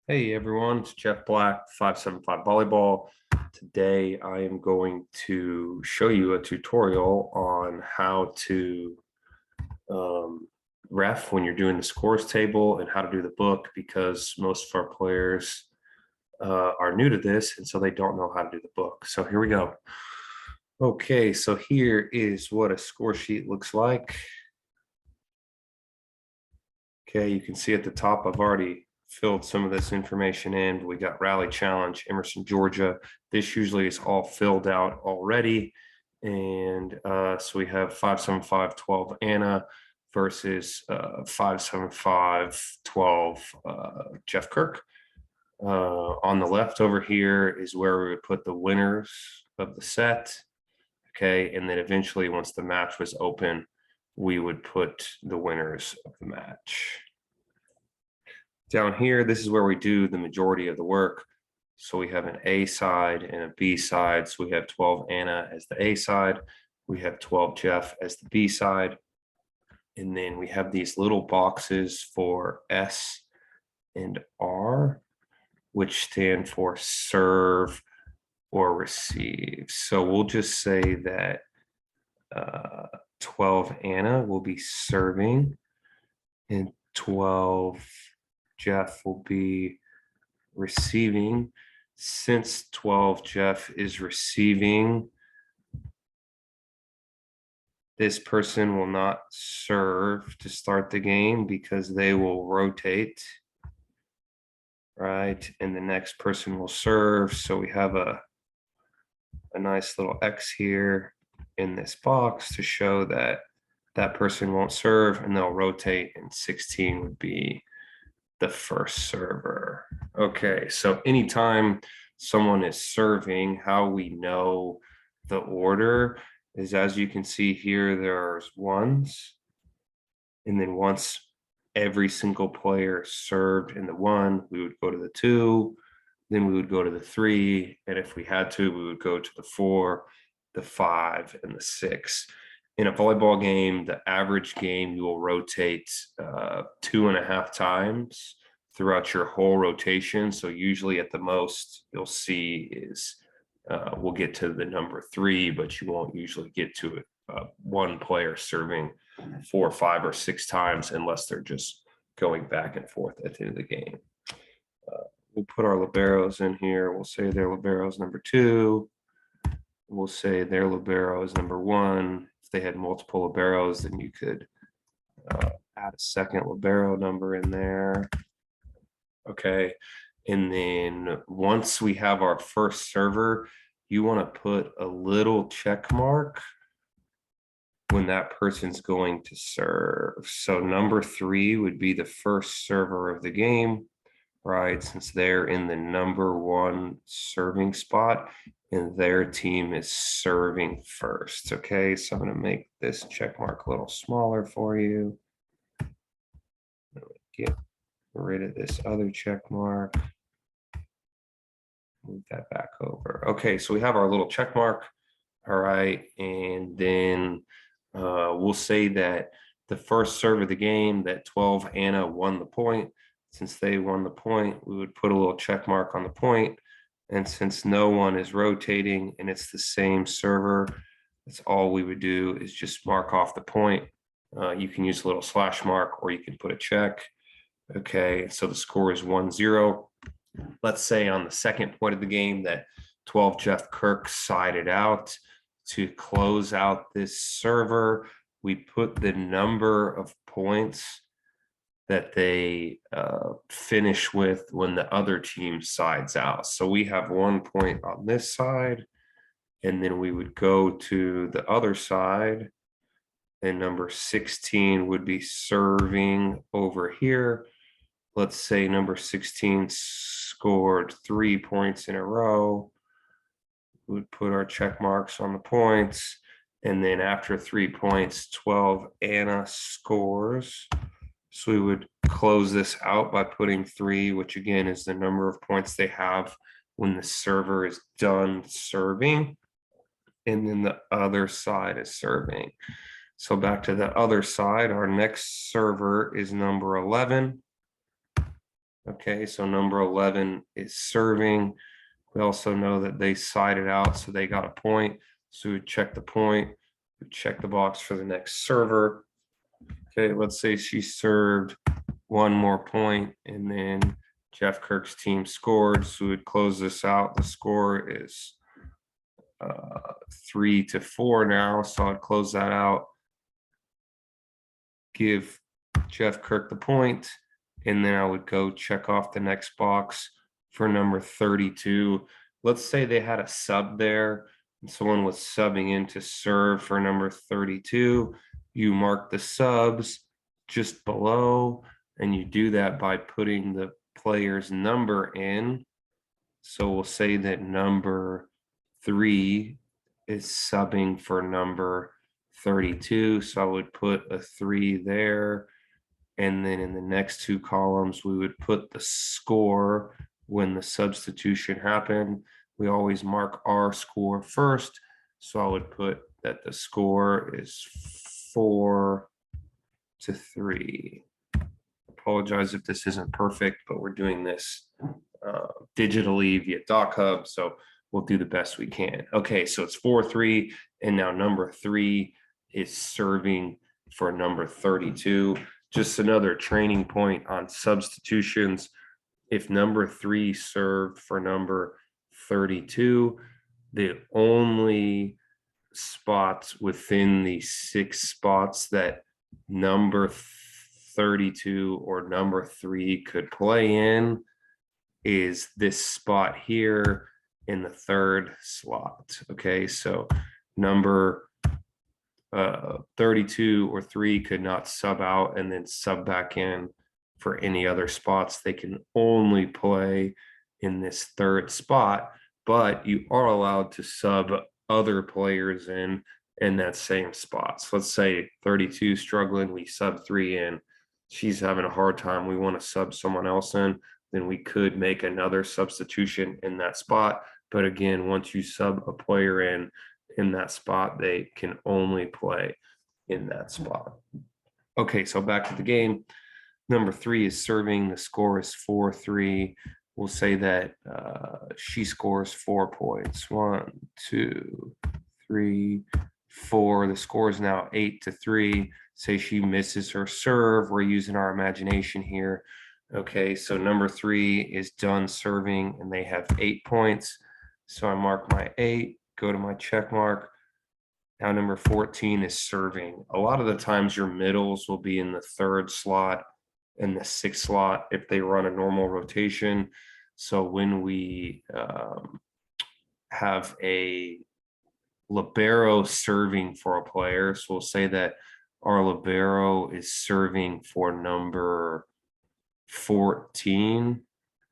Hey everyone, it's Jeff Black, 575 Volleyball. Today I am going to show you a tutorial on how to ref when you're doing the scores table and how to do the book, because most of our players are new to this and so they don't know how to do the book. So here we go. Okay, so here is what a score sheet looks like. Okay, you can see at the top I've already filled some of this information in. We got Rally Challenge, Emerson, Georgia. This usually is all filled out already. And so we have 575 12 Anna versus 575 12 Jeff Kirk. On the left over here is where we would put the winners of the set. Okay, and then eventually once the match was open, we would put the winners of the match. Down here, this is where we do the majority of the work. So we have an A side and a B side. So we have 12 Anna as the A side. We have 12 Jeff as the B side. And then we have these little boxes for S and R, which stand for serve or receive. So we'll just say that 12 Anna will be serving and 12 Jeff will be receiving. Since 12 Jeff is receiving, this person will not serve to start the game because they will rotate, right? And the next person will serve. So we have a nice little X here in this box to show that that person won't serve and they'll rotate, and 16 would be the first server. Okay, so anytime someone is serving, how we know the order is, as you can see here, there's ones. And then once every single player served in the one, we would go to the two, then we would go to the three. And if we had to, we would go to the four, the five, and the six. In a volleyball game, the average game, you will rotate 2.5 times throughout your whole rotation. So usually at the most you'll see is we'll get to the number 3, but you won't usually get to it. One player serving 4, 5, or 6 times unless they're just going back and forth at the end of the game. We'll put our liberos in here. We'll say their libero is number 2. We'll say their libero is number 1. If they had multiple liberos, then you could add a second libero number in there. Okay, and then once we have our first server, you want to put a little check mark when that person's going to serve. So number 3 would be the first server of the game, right? Since they're in the number 1 serving spot and their team is serving first. Okay, so I'm going to make this check mark a little smaller for you. Get rid of this other check mark. Move that back over. Okay, so we have our little check mark. All right, and then we'll say that the first serve of the game, that 12 Anna won the point. Since they won the point, we would put a little check mark on the point. And since no one is rotating and it's the same server, that's all we would do is just mark off the point. You can use a little slash mark or you can put a check. Okay, so the score is 1-0. Let's say on the second point of the game that 12 Jeff Kirk sided out. To close out this server, we put the number of points that they finish with when the other team sides out. So we have 1 point on this side, and then we would go to the other side, and number 16 would be serving over here. Let's say number 16 scored 3 points in a row. We would put our check marks on the points. And then after 3 points, 12 Anna scores. So we would close this out by putting 3, which again is the number of points they have when the server is done serving. And then the other side is serving. So back to the other side, our next server is number 11. Okay, so number 11 is serving. We also know that they sided out, so they got a point. So we check the point, we check the box for the next server. Okay, let's say she served one more point and then Jeff Kirk's team scored. So we'd close this out. The score is 3-4 now. So I'd close that out, give Jeff Kirk the point, and then I would go check off the next box for number 32. Let's say they had a sub there and someone was subbing in to serve for number 32. You mark the subs just below, and you do that by putting the player's number in. So we'll say that number 3 is subbing for number 32. So I would put a 3 there. And then in the next two columns, we would put the score when the substitution happened. We always mark our score first. So I would put that the score is 4-3. Apologize if this isn't perfect, but we're doing this digitally via DocHub. So we'll do the best we can. Okay, so it's 4-3. And now number 3 is serving for number 32. Just another training point on substitutions. If number 3 served for number 32, the only spots within the 6 spots that number 32 or number 3 could play in is this spot here in the 3rd slot. Okay, so number 32 or 3 could not sub out and then sub back in for any other spots. They can only play in this 3rd spot, but you are allowed to sub other players in that same spot. So let's say 32 struggling, we sub 3 in. She's having a hard time. We want to sub someone else in, then we could make another substitution in that spot. But again, once you sub a player in that spot, they can only play in that spot. Okay, so back to the game. Number 3 is serving. The score is 4-3. We'll say that she scores 4 points. 1, 2, 3, 4. The score is now 8-3. Say she misses her serve. We're using our imagination here. Okay, so number 3 is done serving and they have 8 points. So I mark my 8, go to my check mark. Now number 14 is serving. A lot of the times your middles will be in the 3rd slot and the 6th slot if they run a normal rotation. So when we have a libero serving for a player, so we'll say that our libero is serving for number 14,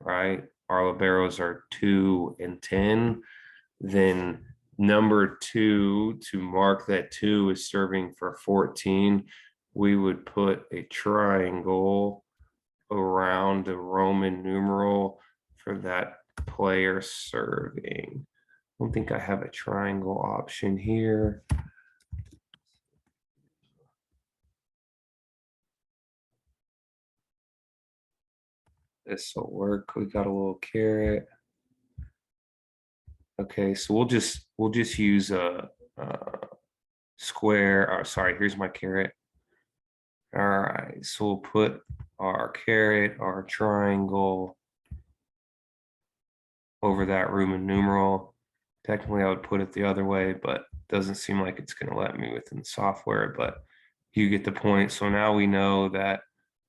right? Our liberos are 2 and 10. Then number 2, to mark that 2 is serving for 14, we would put a triangle around the Roman numeral for that player serving. I don't think I have a triangle option here. This will work. We got a little caret. Okay, so we'll just use a square. Or sorry, here's my caret. All right, so we'll put our caret, our triangle over that Roman numeral. Technically, I would put it the other way, but it doesn't seem like it's going to let me within the software, but you get the point. So now we know that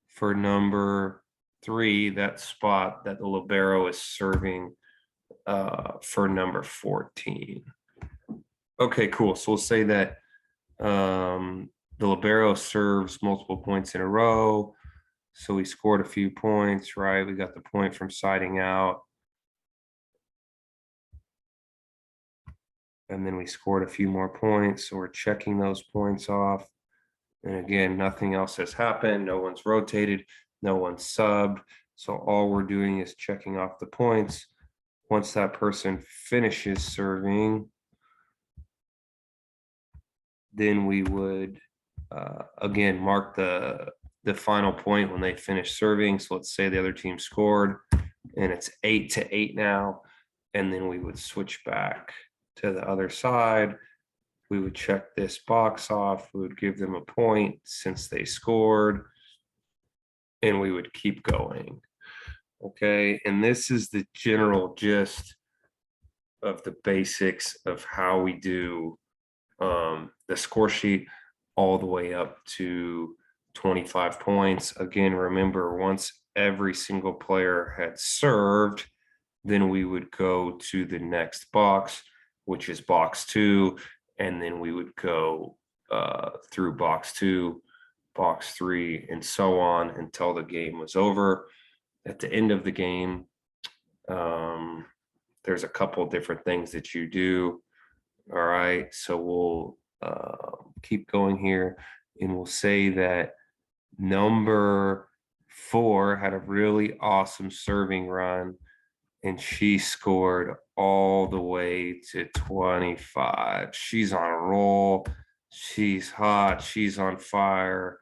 for number 3, that spot that the libero is serving for number 14. Okay, cool. So we'll say that the libero serves multiple points in a row. So we scored a few points, right? We got the point from siding out. And then we scored a few more points. So we're checking those points off. And again, nothing else has happened. No one's rotated. No one's subbed. So all we're doing is checking off the points. Once that person finishes serving, then we would, again, mark the the final point when they finish serving. So let's say the other team scored and it's 8-8 now. And then we would switch back to the other side. We would check this box off. We would give them a point since they scored. And we would keep going. Okay. And this is the general gist of the basics of how we do the score sheet all the way up to 25 points. Again, remember, once every single player had served, then we would go to the next box, which is box 2, and then we would go through box 2, box 3, and so on until the game was over. At the end of the game, there's a couple different things that you do. All right, so we'll keep going here, and we'll say that number 4 had a really awesome serving run, and she scored all the way to 25. She's on a roll. She's hot. She's on fire.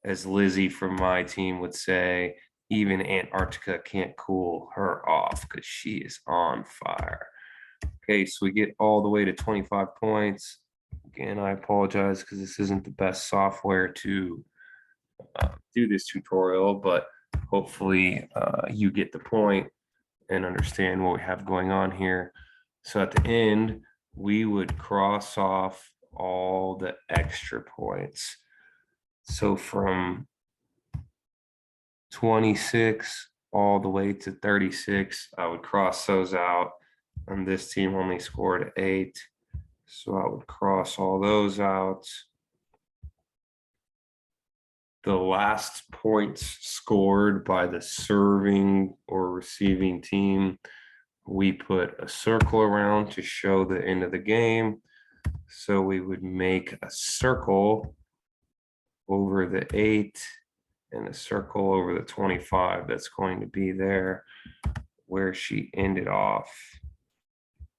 As Lizzie from my team would say, even Antarctica can't cool her off because she is on fire. Okay, so we get all the way to 25 points. Again, I apologize because this isn't the best software to do this tutorial, but hopefully you get the point and understand what we have going on here. So at the end, we would cross off all the extra points. So from 26 all the way to 36, I would cross those out. And this team only scored 8. So I would cross all those out. The last points scored by the serving or receiving team, we put a circle around to show the end of the game. So we would make a circle over the 8 and a circle over the 25. That's going to be there where she ended off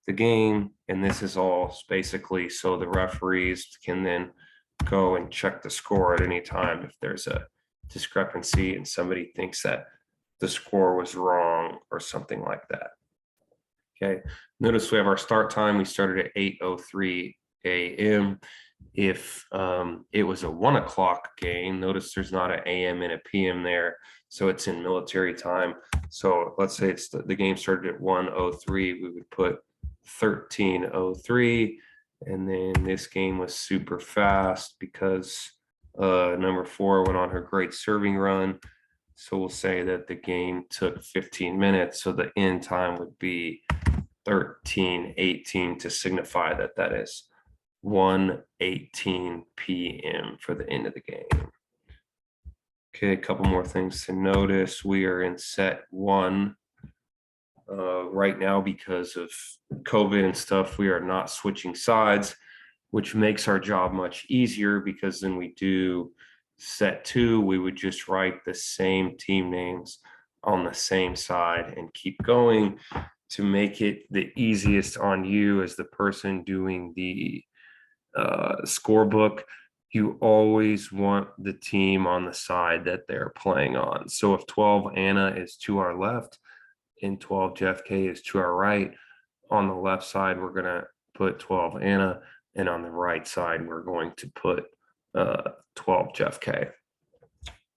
the game. And this is all basically so the referees can then go and check the score at any time if there's a discrepancy and somebody thinks that the score was wrong or something like that. Okay, notice we have our start time. We started at 8:03 a.m. If it was a 1 o'clock game, notice there's not an AM and a PM there, so it's in military time. So let's say it's the game started at 1:03, we would put 13:03, and then this game was super fast because number 4 went on her great serving run. So we'll say that the game took 15 minutes, so the end time would be 13:18 to signify that that is 1:18 p.m. for the end of the game. Okay, a couple more things to notice. We are in set 1 right now because of COVID and stuff. We are not switching sides, which makes our job much easier because then we do set 2, we would just write the same team names on the same side and keep going to make it the easiest on you as the person doing the scorebook. You always want the team on the side that they're playing on. So if 12 Anna is to our left and 12 Jeff K is to our right, on the left side we're going to put 12 Anna, and on the right side we're going to put 12 Jeff K.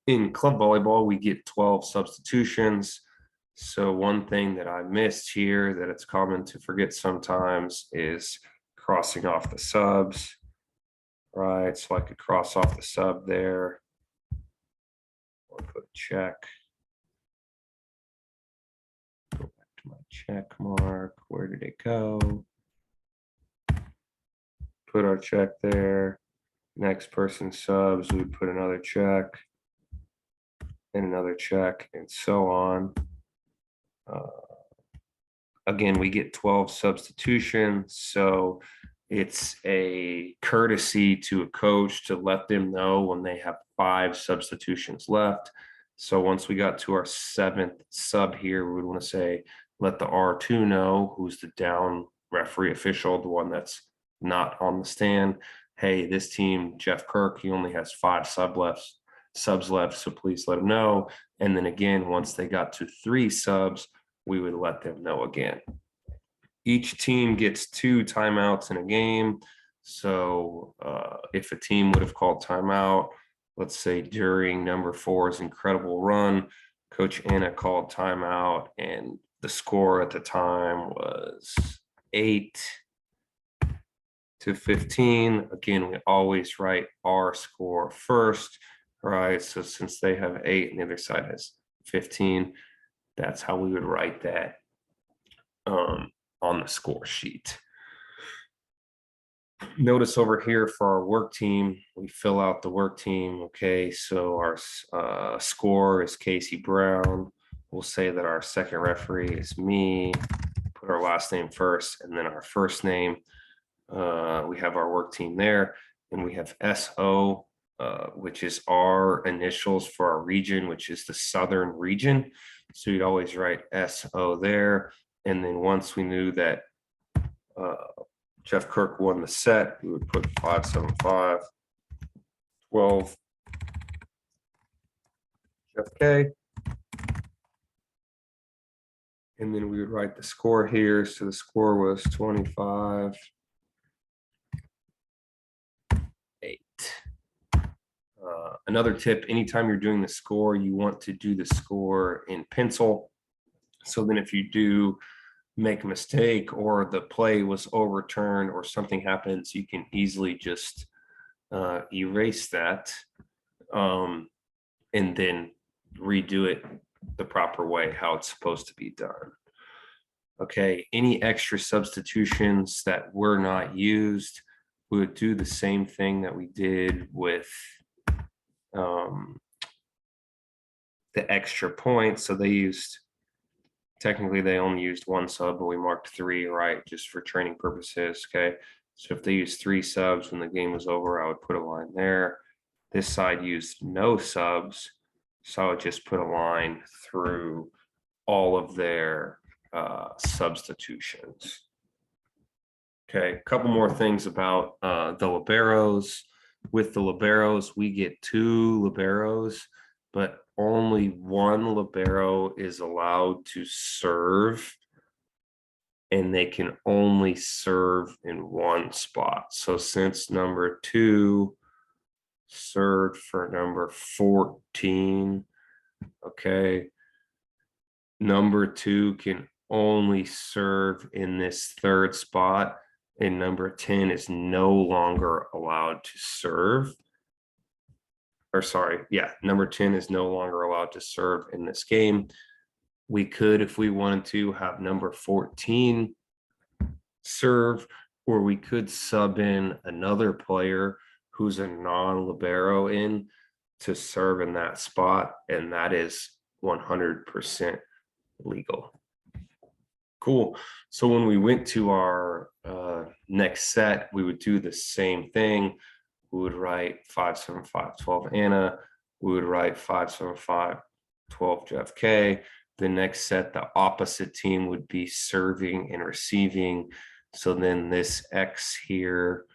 In club volleyball we get 12 substitutions. So one thing that I missed here that it's common to forget sometimes is crossing off the subs. Right, so I could cross off the sub there or put check. Go back to my check mark. Where did it go? Put our check there. Next person subs, we put another check and another check and so on. Again, we get 12 substitutions, so it's a courtesy to a coach to let them know when they have 5 substitutions left. So once we got to our 7th sub here, we would want to say, let the R2 know, who's the down referee official, the one that's not on the stand. Hey, this team, Jeff Kirk, he only has 5 sub left. subs left, so please let them know. And then again, once they got to 3 subs, we would let them know again. Each team gets 2 timeouts in a game. So if a team would have called timeout, let's say during number 4's incredible run, Coach Anna called timeout, and the score at the time was 8-15. Again, we always write our score first, right? So since they have 8 and the other side has 15, that's how we would write that on the score sheet. Notice over here for our work team, we fill out the work team. Okay, so our score is Casey Brown. We'll say that our second referee is me. Put our last name first and then our first name. We have our work team there, and we have SO, which is our initials for our region, which is the Southern region. So you'd always write SO there. And then once we knew that Jeff Kirk won the set, we would put 575, 12, Jeff K. And then we would write the score here. So the score was 25-8. Another tip, anytime you're doing the score, you want to do the score in pencil. So then if you do make a mistake or the play was overturned or something happens, you can easily just erase that and then redo it the proper way, how it's supposed to be done. Okay, any extra substitutions that were not used, we would do the same thing that we did with the extra points. So they used, technically they only used 1 sub, but we marked 3, right, just for training purposes. Okay, so if they used 3 subs when the game was over, I would put a line there. This side used no subs, so I would just put a line through all of their substitutions. Okay, a couple more things about the liberos. With the liberos, we get 2 liberos, but only 1 libero is allowed to serve, and they can only serve in 1 spot. So since number 2 served for number 14, okay, number 2 can only serve in this 3rd spot, and number 10 is no longer allowed to serve. Or sorry, yeah, number 10 is no longer allowed to serve in this game. We could, if we wanted to, have number 14 serve, or we could sub in another player who's a non-libero in to serve in that spot, and that is 100% legal. Cool. So when we went to our next set, we would do the same thing. We would write 575, 12 Anna. We would write 575, 12 Jeff K. The next set, the opposite team would be serving and receiving. So then this X here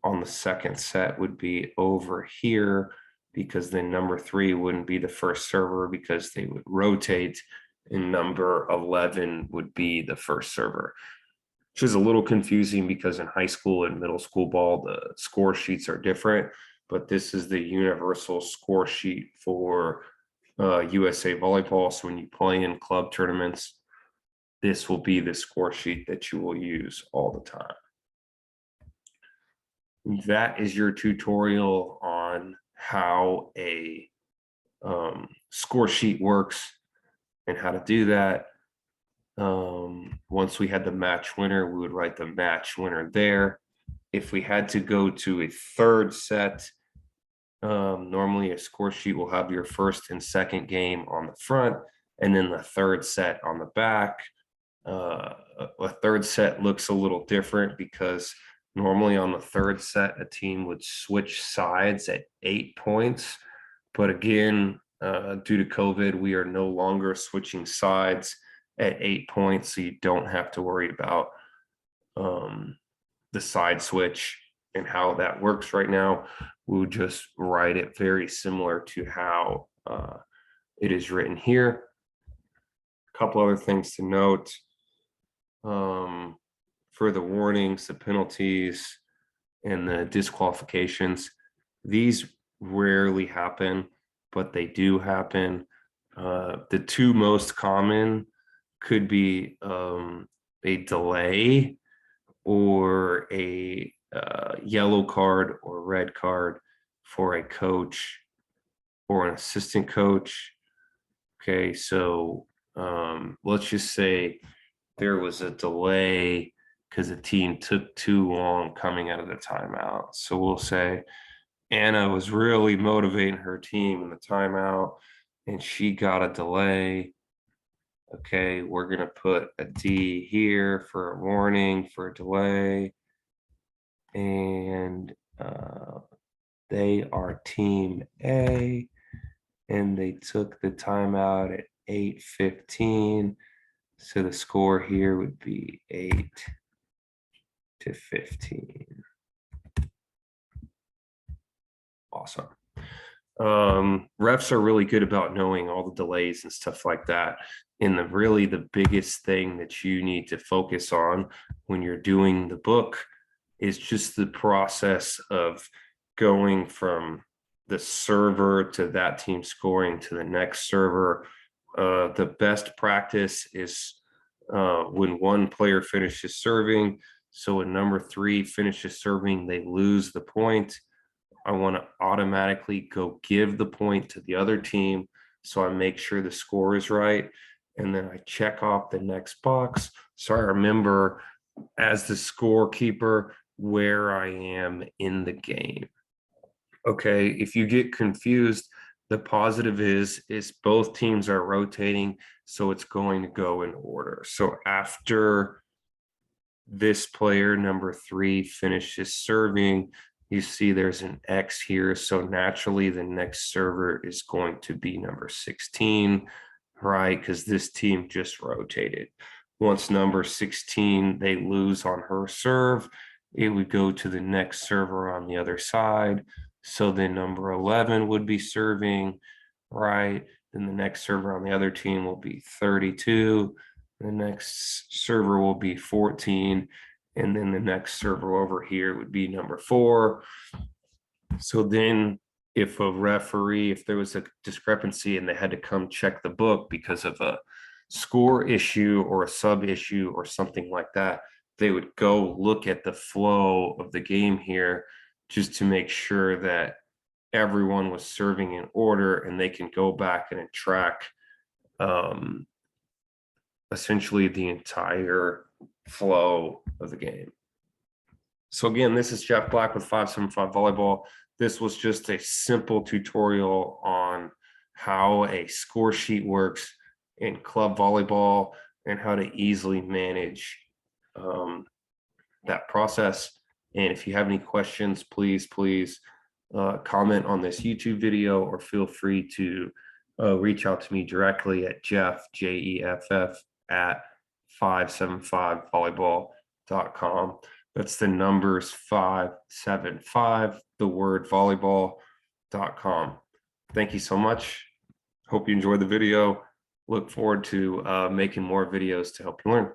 on the second set would be over here, because then number 3 wouldn't be the first server because they would rotate, and number 11 would be the first server, which is a little confusing because in high school and middle school ball, the score sheets are different, but this is the universal score sheet for USA Volleyball. So when you play in club tournaments, this will be the score sheet that you will use all the time. That is your tutorial on how a score sheet works and how to do that. Once we had the match winner, we would write the match winner there. If we had to go to a 3rd set, normally a score sheet will have your first and second game on the front, and then the 3rd set on the back. A 3rd set looks a little different because normally on the 3rd set, a team would switch sides at 8 points. But again, due to COVID, we are no longer switching sides at 8 points, so you don't have to worry about the side switch. and how that works right now, we'll just write it very similar to how it is written here. A couple other things to note. For the warnings, the penalties, and the disqualifications, these rarely happen, but they do happen. The two most common could be a delay or a yellow card or red card for a coach or an assistant coach. Okay, so let's just say there was a delay because the team took too long coming out of the timeout. So we'll say Anna was really motivating her team in the timeout and she got a delay. Okay, we're going to put a D here for a warning for a delay. And they are team A, and they took the timeout at 8:15. So the score here would be 8-15. Awesome. Refs are really good about knowing all the delays and stuff like that. And the biggest thing that you need to focus on when you're doing the book is just the process of going from the server to that team scoring to the next server. The best practice is when one player finishes serving. So when number 3 finishes serving, they lose the point. I want to automatically go give the point to the other team. So I make sure the score is right. And then I check off the next box. So I remember as the scorekeeper where I am in the game. Okay, if you get confused, the positive is both teams are rotating, so it's going to go in order. So after this player, number 3, finishes serving, you see there's an X here. So naturally, the next server is going to be number 16, right? Because this team just rotated. Once number 16, they lose on her serve, it would go to the next server on the other side. So then number 11 would be serving, right? Then the next server on the other team will be 32. The next server will be 14. And then the next server over here would be number 4. So then if there was a discrepancy and they had to come check the book because of a score issue or a sub issue or something like that, they would go look at the flow of the game here just to make sure that everyone was serving in order, and they can go back and track essentially the entire flow of the game. So again, this is Jeff Black with 575 Volleyball. This was just a simple tutorial on how a score sheet works in club volleyball and how to easily manage that process. And if you have any questions, please comment on this YouTube video, or feel free to reach out to me directly at Jeff, Jeff, at 575volleyball.com. That's the numbers 575, the word volleyball.com. Thank you so much. Hope you enjoyed the video. Look forward to making more videos to help you learn.